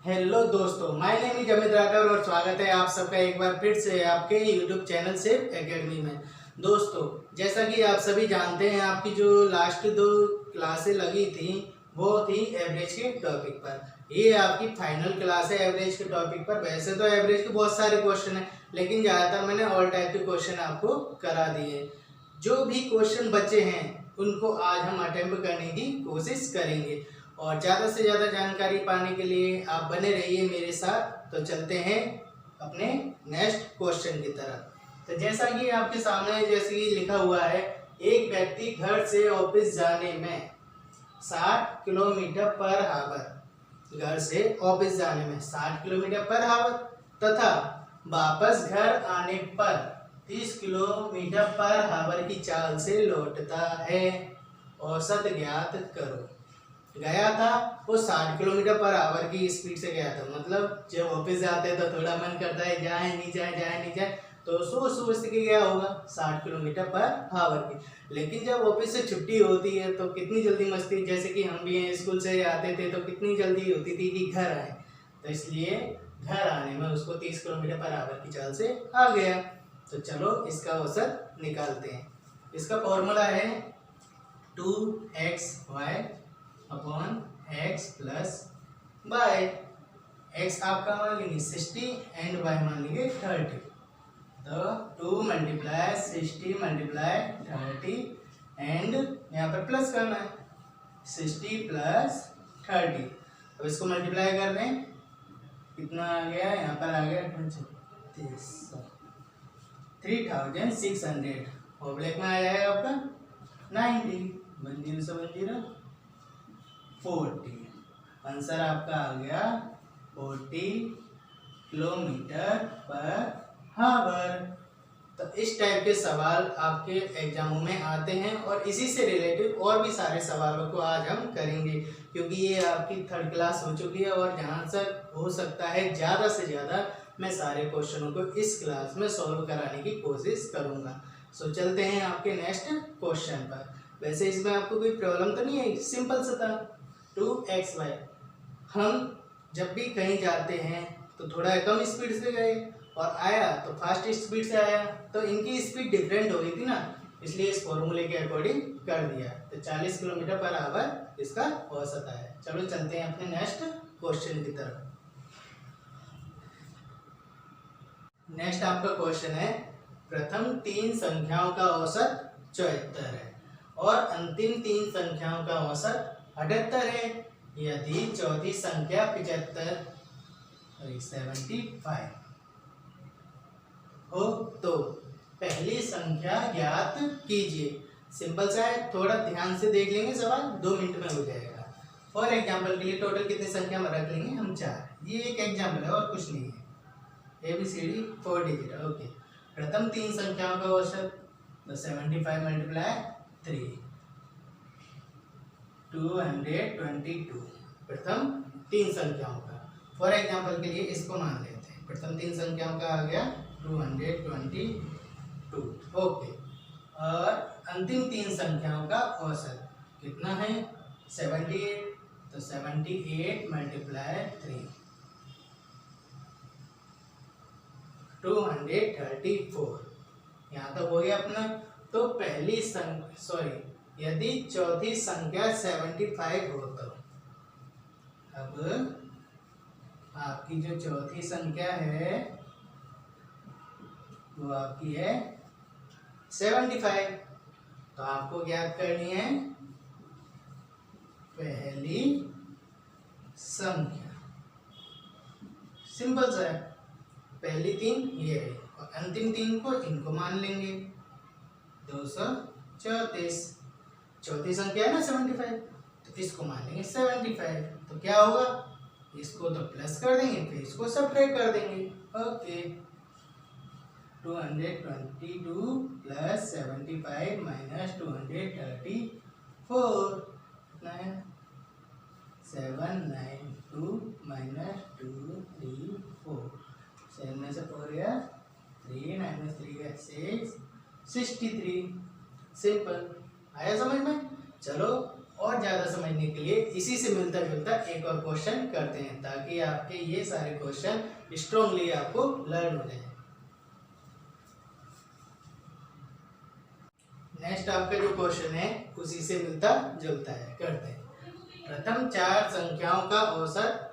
Hello दोस्तों, my name is Amit Rathore और स्वागत है आप सबका एक बार फिर से आपके यूट्यूब चैनल सेफ एकेडमी में। दोस्तों, जैसा कि आप सभी जानते हैं, आपकी जो लास्ट 2 क्लासें लगी थी वो थी एवरेज के टॉपिक पर। ये आपकी फाइनल क्लास है एवरेज के टॉपिक पर। वैसे तो एवरेज के बहुत सारे क्वेश्चन हैं, लेकिन ज़्यादातर मैंने ऑल टाइप के क्वेश्चन आपको करा दिए। जो भी क्वेश्चन बचे हैं उनको आज हम अटेम्प्ट करने की कोशिश करेंगे और ज़्यादा से ज़्यादा जानकारी पाने के लिए आप बने रहिए मेरे साथ। तो चलते हैं अपने नेक्स्ट क्वेश्चन की तरफ। तो जैसा कि आपके सामने जैसे कि लिखा हुआ है, एक व्यक्ति घर से ऑफिस जाने में 60 किलोमीटर पर आवर, घर से ऑफिस जाने में 60 किलोमीटर पर आवर तथा वापस घर आने पर 30 किलोमीटर पर आवर की चाल से लौटता है। औसत ज्ञात करो। गया था वो 60 किलोमीटर पर आवर की स्पीड से गया था। मतलब जब ऑफिस जाते हैं तो थोड़ा मन करता है जाए नहीं जाए, तो सोच के गया होगा 60 किलोमीटर पर आवर की। लेकिन जब ऑफिस से छुट्टी होती है तो कितनी जल्दी मस्ती, जैसे कि हम भी स्कूल से आते थे तो कितनी जल्दी होती थी कि घर आए, तो इसलिए घर आने में उसको 30 किलोमीटर पर आवर की चाल से आ गया। तो चलो इसका औसत निकालते हैं। इसका फॉर्मूला है 2xy upon x plus by. x आपका मान लेंगे 60 एंड y मान लेंगे 30। तो 2 मल्टीप्लाई 60 मल्टीप्लाई 30 एंड यहाँ पर प्लस करना है 60 प्लस 30। अब इसको मल्टीप्लाई कर दें, कितना आ गया, यहाँ पर आ गया 3600 और ब्लैक में आ जाएगा आपका 90। 10 से 10 40। आंसर आपका आ गया 40 किलोमीटर पर आवर। तो इस टाइप के सवाल आपके एग्जामों में आते हैं और इसी से रिलेटेड और भी सारे सवालों को आज हम करेंगे, क्योंकि ये आपकी 3rd क्लास हो चुकी है और जहाँ तक हो सकता है ज़्यादा से ज़्यादा मैं सारे क्वेश्चनों को इस क्लास में सॉल्व कराने की कोशिश करूँगा। सो चलते हैं आपके नेक्स्ट क्वेश्चन पर। वैसे इसमें आपको कोई प्रॉब्लम तो नहीं है, सिंपल सा था 2xy। हम जब भी कहीं जाते हैं तो थोड़ा कम स्पीड से गए और आया तो फास्ट स्पीड से आया, तो इनकी स्पीड डिफरेंट हो गई थी ना, इसलिए इस फॉर्मूले के अकॉर्डिंग कर दिया। तो 40 किलोमीटर पर आवर इसका औसत आया। चलो चलते हैं अपने नेक्स्ट क्वेश्चन की तरफ। नेक्स्ट आपका क्वेश्चन है, प्रथम 3 संख्याओं का औसत 74 है और अंतिम 3 संख्याओं का औसत 78 है। यदि चौथी संख्या 75 हो तो पहली संख्या ज्ञात कीजिए। सिंपल सा है, थोड़ा ध्यान से देख लेंगे, सवाल 2 मिनट में हो जाएगा। फॉर एग्जाम्पल के लिए टोटल कितनी संख्या में रख लेंगे हम 4। ये एक एग्जाम्पल है और कुछ नहीं है। ABCD 4 digit. ओके, प्रथम 3 संख्याओं का औसत तो 75 मल्टीप्लाई 3 222। प्रथम 3 संख्याओं का, फॉर एग्जाम्पल के लिए इसको मान लेते हैं। प्रथम 3 संख्याओं का आ गया 222। ओके, और अंतिम 3 संख्याओं का औसत कितना है 78। तो 78 मल्टीप्लाई 3 234। यहाँ तक हो गया अपना। तो पहली यदि चौथी संख्या 75 हो तो अब आपकी जो चौथी संख्या है वो आपकी है 75। तो आपको ज्ञात करनी है पहली संख्या। सिंपल सा है, पहली 3 ये है और अंतिम 3 को इनको मान लेंगे 234। चौथी संख्या है ना 75, तो इसको मान लेंगे 75। तो क्या होगा, इसको तो प्लस कर देंगे, फिर इसको सब्ट्रैक्ट कर देंगे। ओके, 222 प्लस 75 माइनस 234 कितना है 792 माइनस 234। 7 में से 4 गया 3 माइनस 3 गया 6 63। सिंपल आया समझ में। चलो और ज़्यादा समझने के लिए इसी से मिलता जुलता एक और क्वेश्चन करते हैं, ताकि आपके ये सारे क्वेश्चन स्ट्रांगली आपको लर्न हो जाए। नेक्स्ट आपका जो क्वेश्चन है उसी से मिलता जुलता है, करते हैं। प्रथम 4 संख्याओं का औसत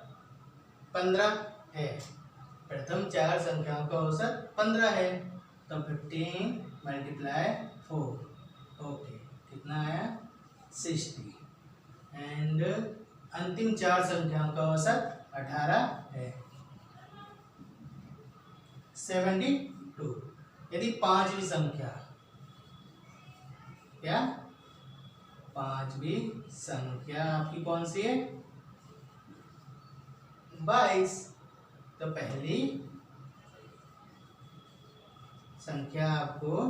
15 है। प्रथम 4 संख्याओं का औसत 15 है, तो 15 × 4, ओके, कितना आया 60। एंड अंतिम 4 संख्याओं का औसत 18 है, 72। यदि पांचवी संख्या, क्या पांचवी संख्या आपकी कौन सी है 22, तो पहली संख्या आपको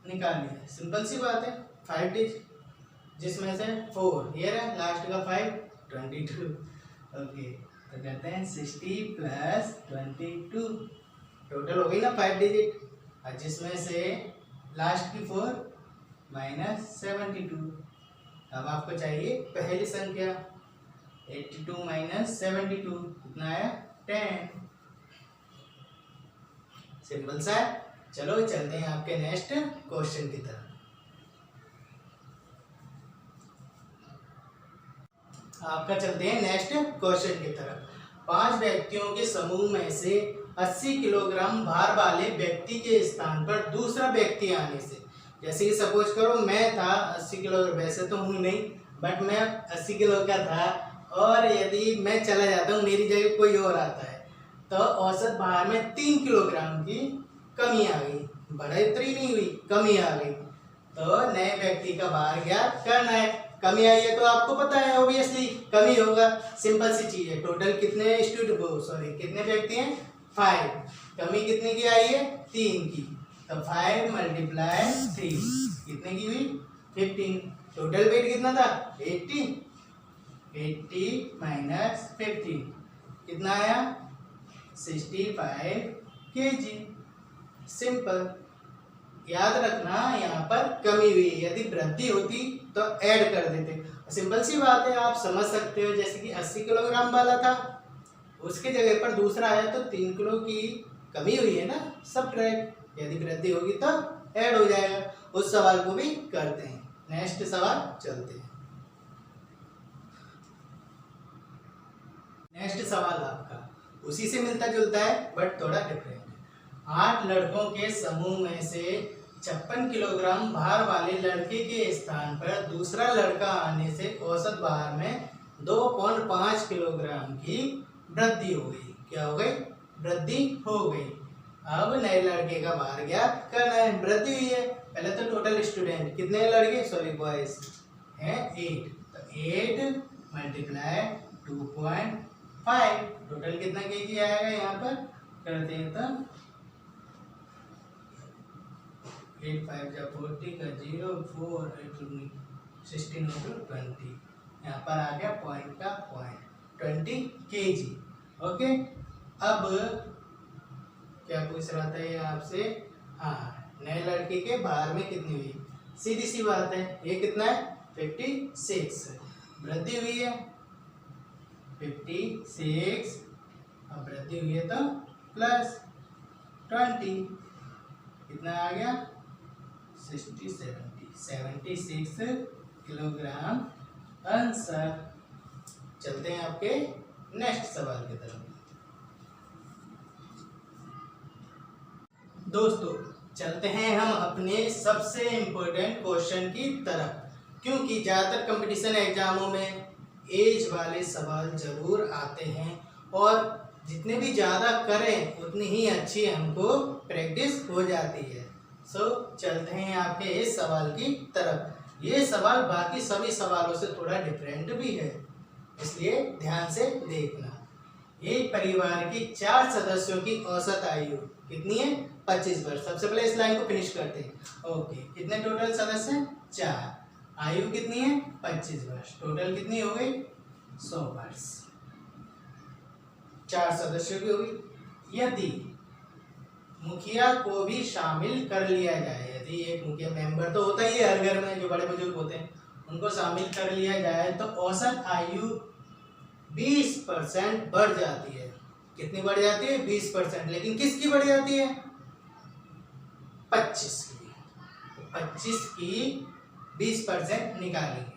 निकालनी है। सिंपल सी बात है, 5 डिजिट, जिसमें से 4 ये रहा, लास्ट का 5 22, ओके। तो कहते हैं 60 + 22, टोटल हो गई ना 5 डिजिट, और जिसमें से लास्ट की 4 - 72। अब आपको चाहिए पहली संख्या, 82 - 72 कितना आया 10। सिंपल सा है। चलो चलते हैं आपके नेक्स्ट क्वेश्चन की तरफ। आपका चलते हैं नेक्स्ट क्वेश्चन की तरफ। 5 व्यक्तियों के समूह में से 80 किलोग्राम भार वाले व्यक्ति के स्थान पर दूसरा व्यक्ति आने से, जैसे कि सपोज करो मैं था 80 किलो, वैसे तो हूँ नहीं, बट मैं 80 किलो का था, और यदि मैं चला जाता हूँ, मेरी जगह कोई और आता है, तो औसत भार में 3 किलोग्राम की कमी आ गई, बढ़ोतरी नहीं हुई, कमी आ गई। तो नए व्यक्ति का भार ज्ञात करना है। कमी आई है तो आपको पता है ऑब्वियसली कमी होगा, सिंपल सी चीज है। टोटल कितने कितने व्यक्ति हैं 5, कमी कितने की आई है 3 की, तो 5 × 3 कितने की हुई 15। टोटल वेट कितना था 80 - 15 कितना आया 65 kg। सिंपल, याद रखना यहाँ पर कमी हुई, यदि वृद्धि होती तो ऐड कर देते। सिंपल सी बात है, आप समझ सकते हो, जैसे कि 80 किलोग्राम वाला था, उसके जगह पर दूसरा आया तो 3 किलो की कमी हुई है ना, सब ट्रैक, यदि वृद्धि होगी तो ऐड हो जाएगा। उस सवाल को भी करते हैं। नेक्स्ट सवाल चलते हैं। नेक्स्ट सवाल आपका उसी से मिलता जुलता है बट थोड़ा डिफरेंट है। 8 लड़कों के समूह में से 56 किलोग्राम भार वाले लड़के के स्थान पर दूसरा लड़का आने से औसत भार में 2.5 किलोग्राम की वृद्धि हो गई। क्या हो गई? वृद्धि हो गई। अब नए लड़के का भार ज्ञात करना है। वृद्धि हुई है। पहले तो टोटल स्टूडेंट कितने लड़के बॉयज हैं 8, तो 8 × 2.5 टोटल कितना केजी आएगा यहाँ पर करते हैं तो 8 5 जा 40 का 0 4 16 × 20 यहाँ पर आ गया पॉइंट का पॉइंट 20 kg। ओके, अब क्या पूछ रहा था ये आपसे? हाँ, नए लड़के के भार में कितनी हुई? सीधी सी बात है, ये कितना है 56। वृद्धि हुई है 56, अब वृद्धि हुई है तो प्लस 20 कितना आ गया 76 किलोग्राम आंसर। चलते हैं आपके नेक्स्ट सवाल की तरफ। दोस्तों चलते हैं हम अपने सबसे इम्पोर्टेंट क्वेश्चन की तरफ, क्योंकि ज़्यादातर कंपटीशन एग्जामों में एज वाले सवाल जरूर आते हैं और जितने भी ज़्यादा करें उतनी ही अच्छी हमको प्रैक्टिस हो जाती है। सो चलते हैं आपके इस सवाल की तरफ। ये सवाल बाकी सभी सवालों से थोड़ा डिफरेंट भी है, इसलिए ध्यान से देखना। एक परिवार की 4 सदस्यों की औसत आयु कितनी है? 25 वर्ष। सबसे पहले इस लाइन को फिनिश करते हैं। ओके, कितने टोटल सदस्य हैं? 4। आयु कितनी है? 25 वर्ष। टोटल कितनी हो गई? 100 वर्ष। 4 सदस्यों की होगी। यदि मुखिया को भी शामिल कर लिया जाए, यदि एक मुखिया मेंबर तो होता ही है हर घर में, जो बड़े बुजुर्ग होते हैं, उनको शामिल कर लिया जाए तो औसत आयु 20% बढ़ जाती है। कितनी बढ़ जाती है? 20%। लेकिन किसकी बढ़ जाती है? 25 की। 25 की 20% निकालेंगे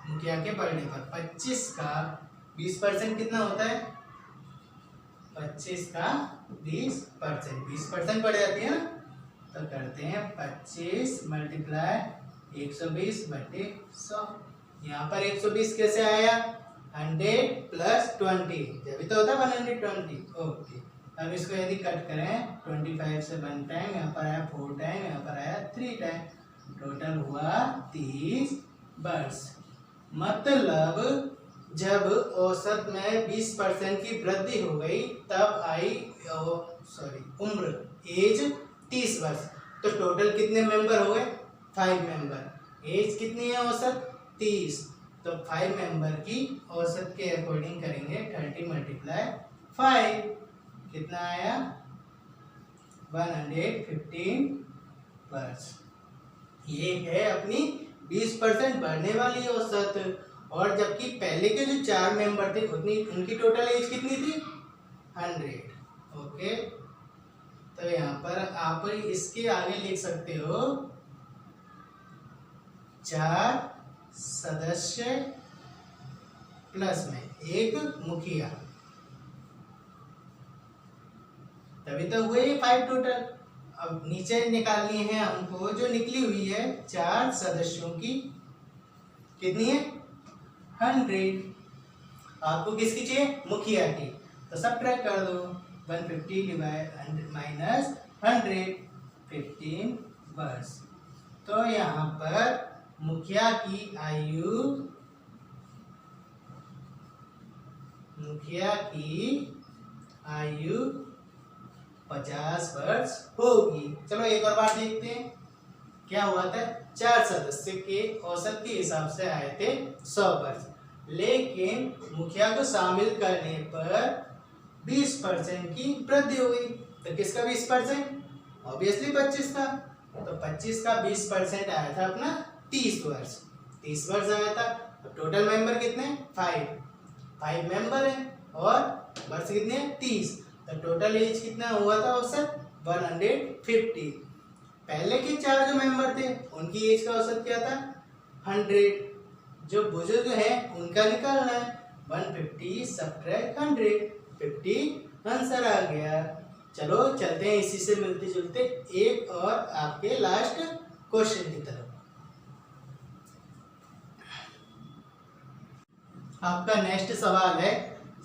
मुखिया के बढ़ने पर। 25 का 20% कितना होता है? 25 का 20%, 20% बढ़ जाती है ना। तो करते हैं 25 मल्टीप्लाई 120/100। यहाँ पर 120 कैसे आया? 100 + 20, जब भी तो होता है 120। ओके, अब इसको यदि कट करें 25 से 1 टाइम, यहाँ पर आया 4 टाइम, यहाँ पर आया 3 टाइम, टोटल हुआ 30 वर्ष। मतलब जब औसत में 20% की वृद्धि हो गई तब आई उम्र, एज 30 वर्ष। तो टोटल कितने मेंबर हो गए? 5 मेंबर। एज कितनी है औसत? 30। तो 5 मेंबर की औसत के अकॉर्डिंग करेंगे 30 × 5, कितना आया? 115 वर्ष। ये है अपनी 20% बढ़ने वाली औसत। और जबकि पहले के जो 4 मेंबर थे उनकी टोटल एज कितनी थी? 100। ओके, तो यहाँ पर आप इसके आगे लिख सकते हो 4 सदस्य प्लस में 1 मुखिया, तभी तो हुए 5 टोटल। अब नीचे निकालनी है हमको, जो निकली हुई है 4 सदस्यों की कितनी है? 100। आपको किसकी चाहिए? मुखिया की। तो सब्ट्रैक्ट कर दो, 150 माइनस 100, 15 वर्ष। तो यहाँ पर मुखिया की आयु 50 वर्ष होगी। चलो एक और बार देखते हैं क्या हुआ था। 4 सदस्य के औसत के हिसाब से आए थे 100 वर्ष, लेकिन मुखिया को शामिल करने पर 20% की वृद्धि हो गई। तो किसका 20%? ऑब्वियसली 25 का। तो 25 का 20% आया था अपना 30 वर्ष। 30 वर्ष आया था। तो टोटल मेंबर कितने? 5 मेंबर है और वर्ष कितने हैं? 30। तो टोटल एज कितना हुआ था औसत? 150। पहले के 4 जो मेंबर थे उनकी एज का औसत क्या था? 100। जो बुजुर्ग हैं उनका निकालना है। 150 सब्ट्रैक्ट 100, 50 आंसर आ गया। चलो चलते हैं इसी से मिलते जुलते एक और आपके लास्ट क्वेश्चन की तरफ। आपका नेक्स्ट सवाल है,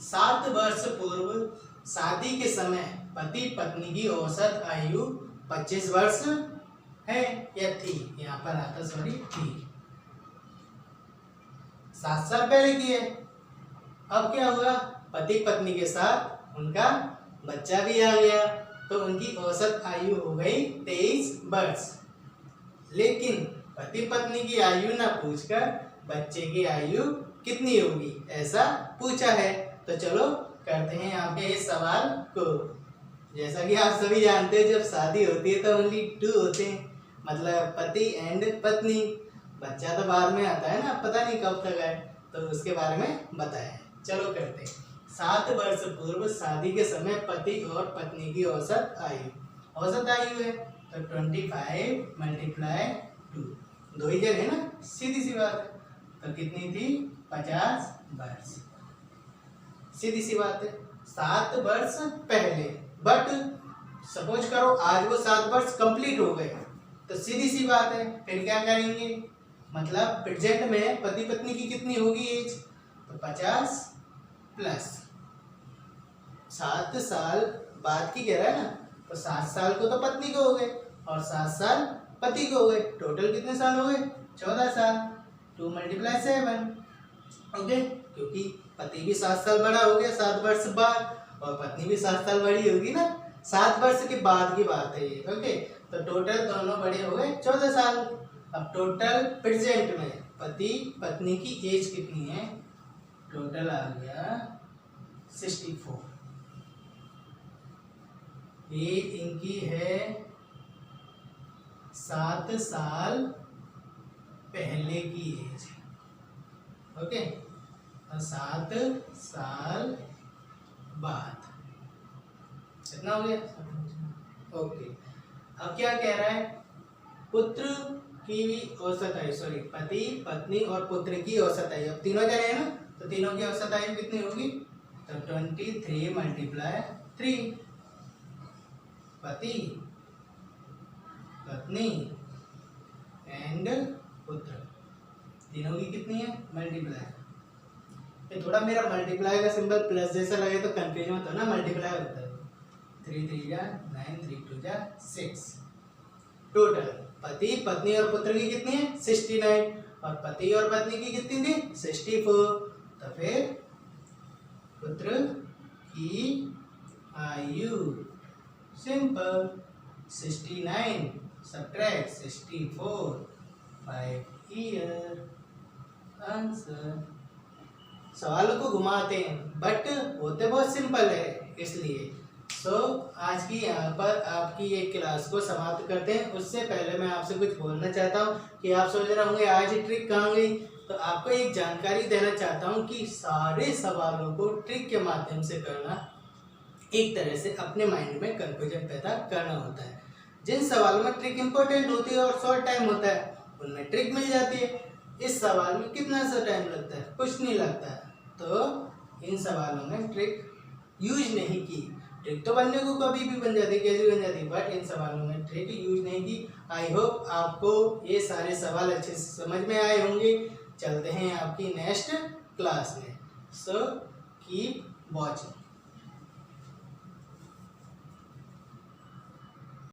7 वर्ष पूर्व शादी के समय पति पत्नी की औसत आयु 25 वर्ष है या थी? यहाँ पर आता सॉरी थी। 7 साल पहले की है। अब क्या हुआ? पति पत्नी के साथ उनका बच्चा भी आ गया, तो उनकी औसत आयु हो गई 23 वर्ष। लेकिन पति पत्नी की आयु ना पूछकर बच्चे की आयु कितनी होगी ऐसा पूछा है। तो चलो करते हैं यहाँ पे इस सवाल को। जैसा कि आप सभी जानते हैं जब शादी होती है तो ओनली 2 होते हैं, मतलब पति एंड पत्नी। बच्चा तो बाद में आता है ना, पता नहीं कब तक आए, तो उसके बारे में बताया। चलो करते हैं। 7 वर्ष पूर्व शादी के समय पति और पत्नी की औसत आयु है तो 25 × 2, 2 ही जन है ना, सीधी सी बात है। तो कितनी थी? 50 वर्ष। सीधी सी बात है। 7 वर्ष पहले, बट सपोज करो आज वो 7 वर्ष कंप्लीट हो गए, तो सीधी सी बात है फिर क्या करेंगे, मतलब प्रेजेंट में पति पत्नी की कितनी होगी एज? तो 50 प्लस 7 साल बाद की कह रहा है ना, तो 7 साल को तो पत्नी को हो गए और 7 साल पति को हो गए। टोटल कितने साल हो गए? 14 साल। 2 × 7। ओके, क्योंकि पति भी 7 साल बड़ा हो गया 7 वर्ष बाद, और पत्नी भी 7 साल बड़ी होगी ना, 7 वर्ष के बाद की बात है ये। ओके, तो टोटल दोनों बड़े हो गए 14 साल। अब टोटल प्रेजेंट में पति पत्नी की एज कितनी है? टोटल आ गया 64। ये इनकी है 7 साल पहले की एज, ओके, और 7 साल बाद, कितना हो गया? ओके, अब क्या कह रहा है? पुत्र की औसत आयु, सॉरी, पति पत्नी और पुत्र की औसत आयु, अब तीनों जने हैं ना, तो तीनों की औसत आयु कितनी होगी? तो 23 × 3, पति पत्नी एंड पुत्र, तीनों की कितनी है? मल्टीप्लाई। ये थोड़ा मेरा मल्टीप्लाई का सिंबल प्लस जैसा लगे तो कंफ्यूज मत हो ना, मल्टीप्लाई होता है। 3 3 जा 9, 3 2 जा 6। टोटल पति पत्नी और पुत्र की कितनी है? 69, और पति और पत्नी की कितनी थी? 64। तो फिर पुत्र की आयु, सिंपल, 69 सब्ट्रैक्ट 64, 5 ईयर, आंसर। सवालों को घुमाते हैं बट होते बहुत सिंपल है, इसलिए आज की यहाँ पर आपकी ये क्लास को समाप्त करते हैं। उससे पहले मैं आपसे कुछ बोलना चाहता हूँ कि आप सोच रहे होंगे आज ही ट्रिक कहाँ गई, तो आपको एक जानकारी देना चाहता हूँ कि सारे सवालों को ट्रिक के माध्यम से करना एक तरह से अपने माइंड में कंफ्यूजन पैदा करना होता है। जिन सवालों में ट्रिक इंपॉर्टेंट होती है और शॉर्ट टाइम होता है उनमें ट्रिक मिल जाती है। इस सवाल में कितना सा टाइम लगता है? कुछ नहीं लगता है, तो इन सवालों में ट्रिक यूज नहीं की। ट्रिक तो बनने को कभी भी बन जाती है, कैसे बन जाती है, बट इन सवालों में ट्रिक यूज नहीं की। आई होप आपको ये सारे सवाल अच्छे से समझ में आए होंगे। चलते हैं आपकी नेक्स्ट क्लास में, सो कीप वॉचिंग।